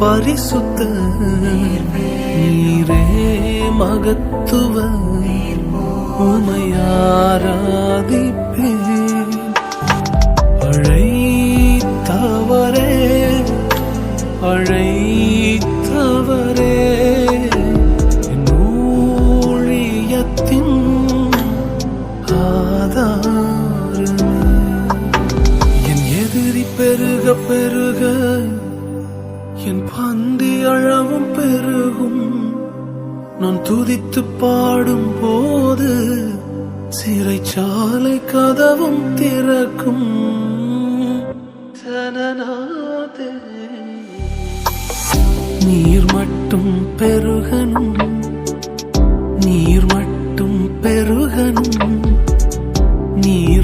பரிசுத்த நீரே மகத்துவ உமை ஆராதிப்பேன். அழைத்தவரே அழைத்தவரே என் ஊழியத்தின் ஆதாரமே. என் எதிரி பெருக பெருக என் பந்தி அளவும் பெருகும். நான் துதித்து பாடும் போது சிறைச்சாலை கதவும் திறக்கும். ஜனநாதே நீர் மட்டும் பெருகனும், நீர் மட்டும் பெருகனும், நீர்